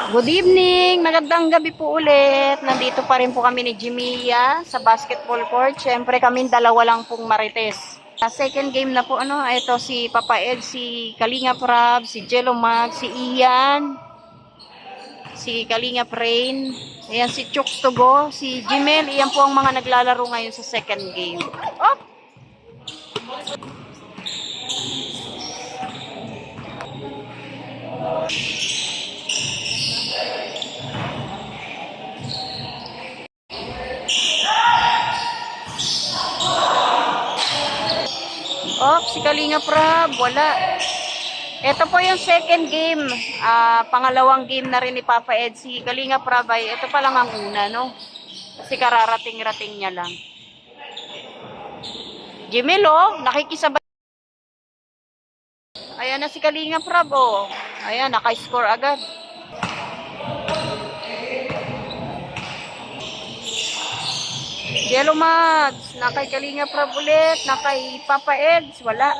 Good evening! Magandang gabi po ulit. Nandito pa rin po kami ni Jimia sa basketball court. Siyempre kami dalawa lang pong marites. Second game na po ano. Ito si Papa Ed, si Kalinga Prab, si Jello Mag, si Ian, si Kalinga Prain, ayan si Chooks Togo, si Jimel. Iyan po ang mga naglalaro ngayon sa second game. Oh! Oh, si Kalinga Prab, wala. Ito po yung second game. Pangalawang game na rin ni Papa Ed. Si Kalinga Prab ay ito pa lang ang una, no? Kasi kararating-rating niya lang. Jimel, oh, nakikisabay. Ayan na si Kalinga Prab, oh. Ayan, naka-score agad. Jello Mags, nakay Kalinga Prab ulit, nakay Papa Eds, wala.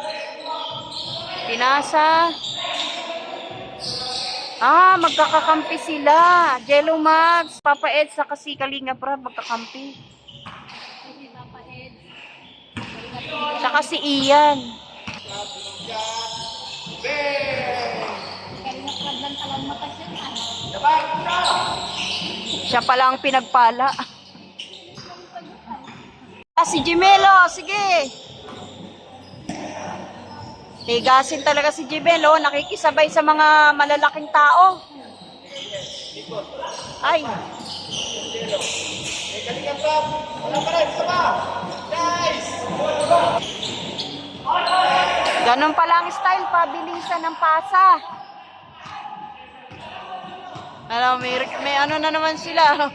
Pinasa. Magkakakampi sila. Jello Mags, Papa Eds, saka si Kalinga Prab, magkakampi. Saka si Ian. Siya palang pinagpala. Si Jimelo, sige. Tigasin talaga si Jimelo, nakikisabay sa mga malalaking tao. Ay. Ganun pala ang style, pabilisan ng pasa. Ano, may ano na naman sila.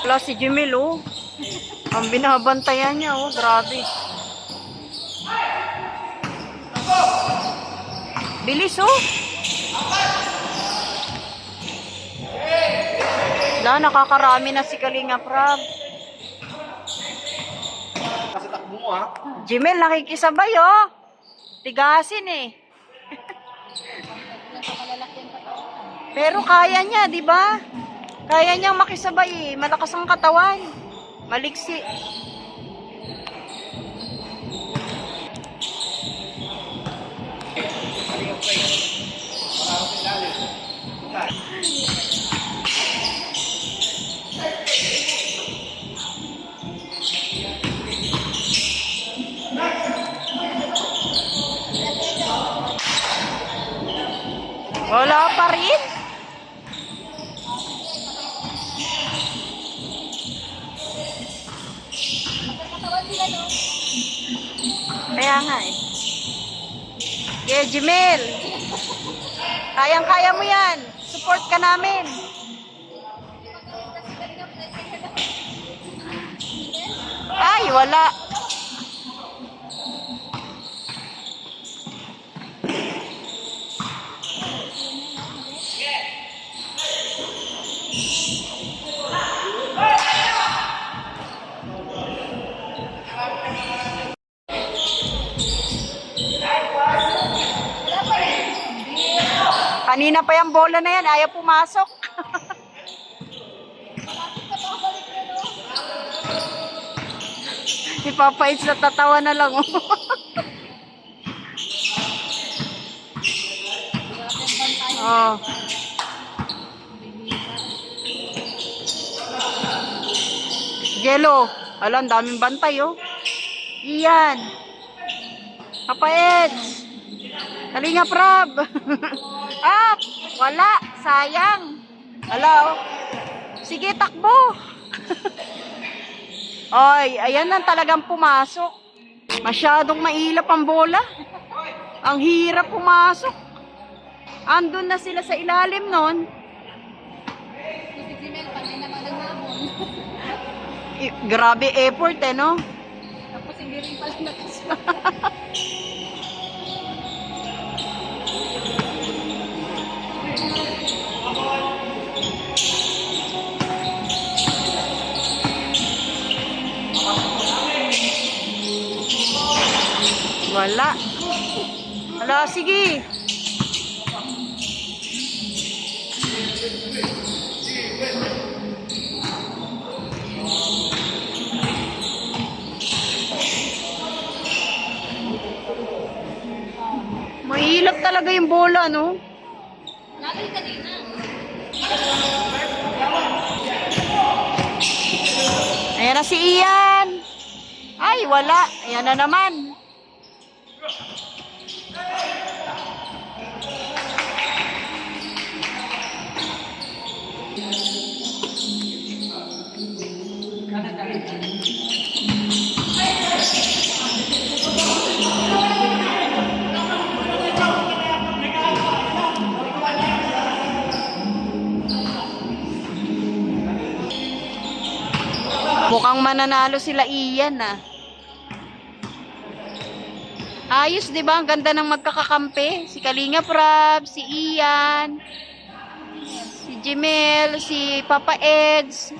Wala si Jimel, oh. Ang binabantayan niya, oh. Grabe. Bilis, oh. Wala, nakakarami na si Kalinga Prab. Kasi takbo mo, ha? Jimel, nakikisabay, oh. Tigasin, eh. Pero kaya niya, di ba? Kaya niyang makisabay, eh. Malakas ang katawan. Maliksi. Wala pa rin. Kaya nga eh. Yeah, Jimel. Kayang-kaya mo yan. Support ka namin. Ay, wala. Kanina pa yung bola na yan, ayaw pumasok. Si Papa It's natatawa na lang. Oh. Jello, alam, daming bantay, oh. Iyan. Papa It's. Kalinga Prab. Wala. Sayang. Hello. Sige, takbo. Ay, ayan na talagang pumasok. Masyadong mailap ang bola. Ang hirap pumasok. Andun na sila sa ilalim nun. Grabe effort, eh, no? Tapos Hindi rin pala nakasma. Wala. Wala, sige. Mahilap talaga yung bola, no? Ayan na si Ian. Ay, wala. Ayan na naman. Mukhang mananalo sila Ian, ah. Ayos, di ba? Ang ganda ng magkakakampi. Si Kalinga Prab, si Ian, si Jemel, si Papa Eds,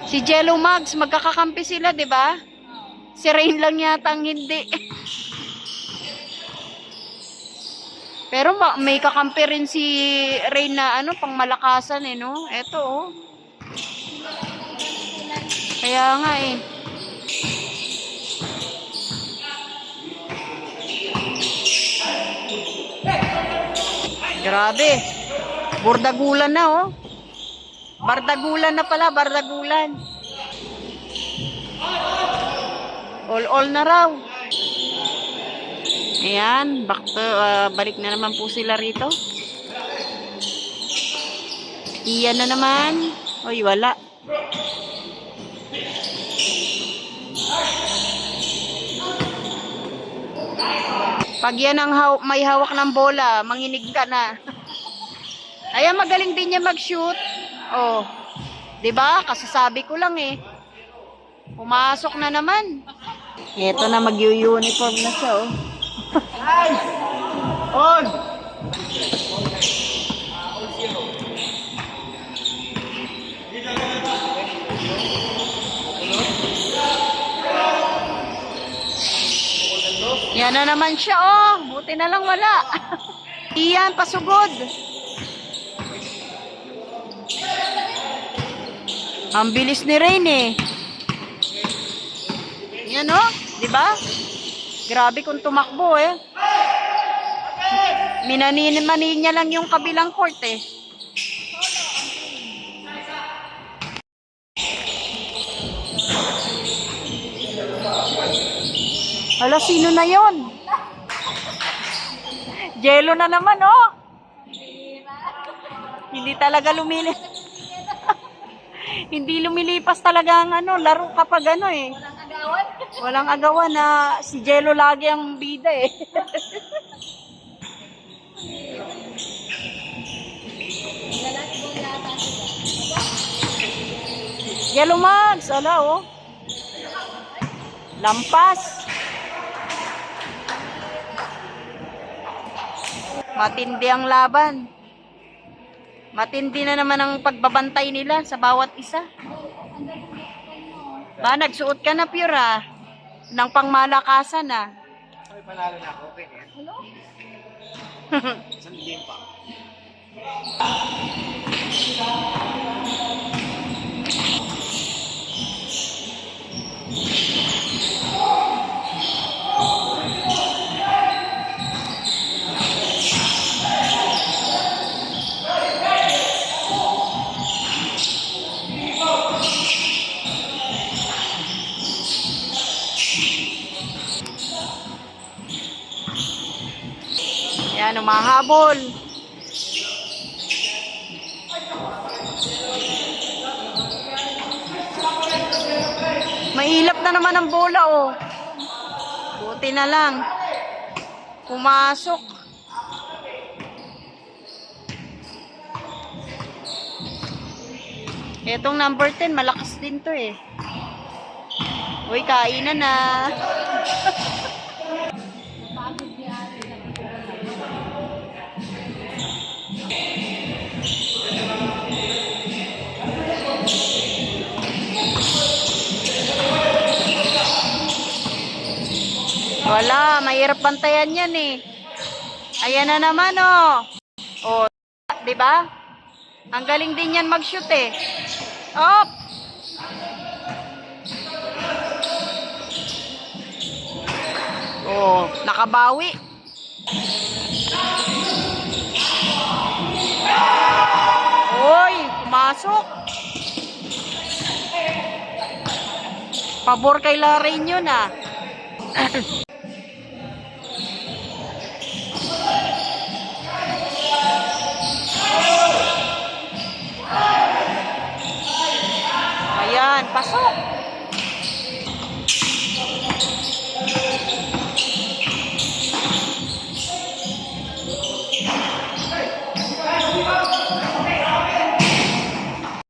si Jello Mags. Magkakakampi sila, di ba? Si Rain lang yata ang hindi. Pero may kakampi rin si Rain na ano, pang malakasan eh, no? Eto, oh. Kaya nga eh. Grabe. Bordagulan na, oh. Bardagulan na pala, bardagulan. All na raw. Ayan, balik na naman po sila rito. Iyan na naman. Oy, wala. Pag yan ang may hawak ng bola, manginig ka na. Ayan, magaling din niya mag-shoot. Oh. 'Di ba? Kasasabi ko lang eh. Pumasok na naman. Ito na, mag-uniform na siya, oh. On! Yan na naman siya, oh. Buti na lang wala. Iyan, pasugod. Ang bilis ni Rain, eh. Yan, oh. Diba? Grabe kung tumakbo, eh. Minani niya lang yung kabilang court, eh. Hala, sino na yon? Jello na naman, oh. Hindi talaga Hindi lumilipas talaga ang ano, laro kapag ano eh. Walang agawan na si Jello lagi ang bida eh. Jello Mags, ala oh. Lampas. Matindi ang laban. Matindi na naman ang pagbabantay nila sa bawat isa. Ba, nagsuot ka na, Pura, ng pangmalakasan na. Ay, panalo na ako. Okay, eh. Hello? Isang game pa. Yan, umahabol. Mailap na naman ang bola, oh. Buti na lang. Pumasok. Etong number 10, malakas din to eh. Uy, kainan na. Wala, mahirap bantayan yan eh. Ayan na naman oh. Oh, 'di ba? Ang galing din yan mag-shoot eh. Op! Oh, nakabawi. Oy, pumasok. Pabor kay Larain yun ah. Ayan, pasok.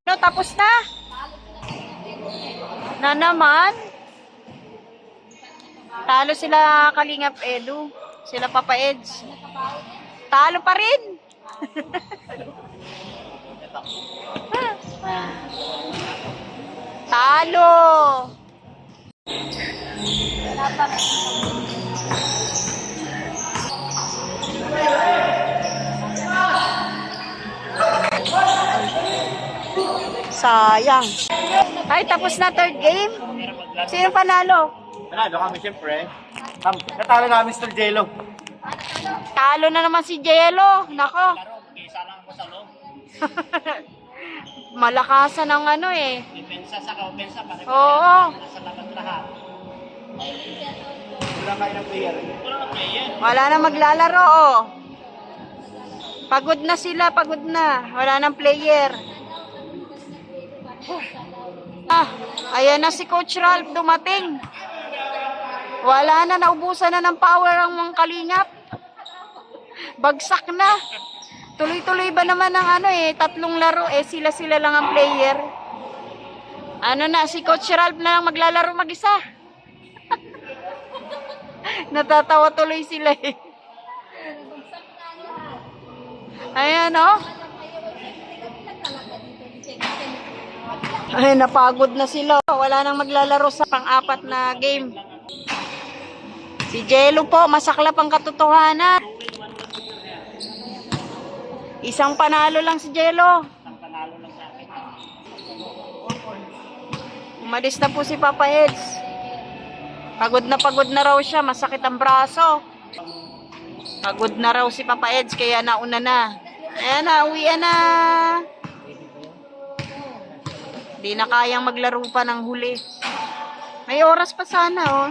Ano, tapos na? Na naman? Talo sila Kalingap Edu. Sila Papa Eds. Talo pa rin. Talo. Sayang. Ay, tapos na third game. Sino panalo? Panalo kami siyempre. Natalo namin Sir Jello. Talo na naman si Jello. Nako. Isa lang ako sa loob. Malakasan ng ano eh. Depensa sa ka-opensa. Oo. Sa laban lahat. Wala kayo ng player. Wala ng player. Wala na maglalaro oh. Pagod na sila, pagod na. Wala nang player. Ah, ayan na si Coach Ralph dumating. Wala na, naubusan na ng power ang mga Kalingap. Bagsak na. Tuloy-tuloy ba naman ang ano eh, 3 laro eh, sila-sila lang ang player. Ano na, si Coach Ralph na lang maglalaro mag-isa. Natatawa tuloy sila eh. Ayan oh. Ay, napagod na sila. Wala nang maglalaro sa pang-4 na game. Si Jello po, masaklap ang katotohanan. Isang panalo lang si Jello. Umalis na po si Papa Eds. Pagod na raw siya, masakit ang braso. Pagod na raw si Papa Eds, kaya nauna na. Ayan na, uwian na. Di na kayang maglaro pa ng huli. May oras pa sana, oh.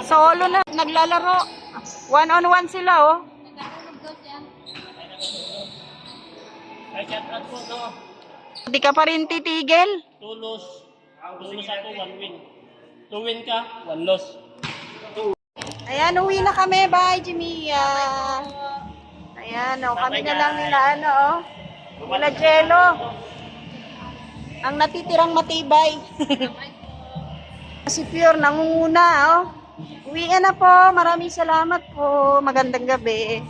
Solo na, naglalaro. 1-on-1 sila, oh. Di ka pa rin titigil? 2 loss. 2 loss ako, 1 win. 2 win ka, 1 loss. Ayan, uwi na kami. Bye, Jimia. Ayan, oh, kami na lang nila, ano, oh. Nila Jello. Ang natitirang matibay. Si Pure, nangunguna, oh. Uwi na po. Maraming salamat po. Magandang gabi.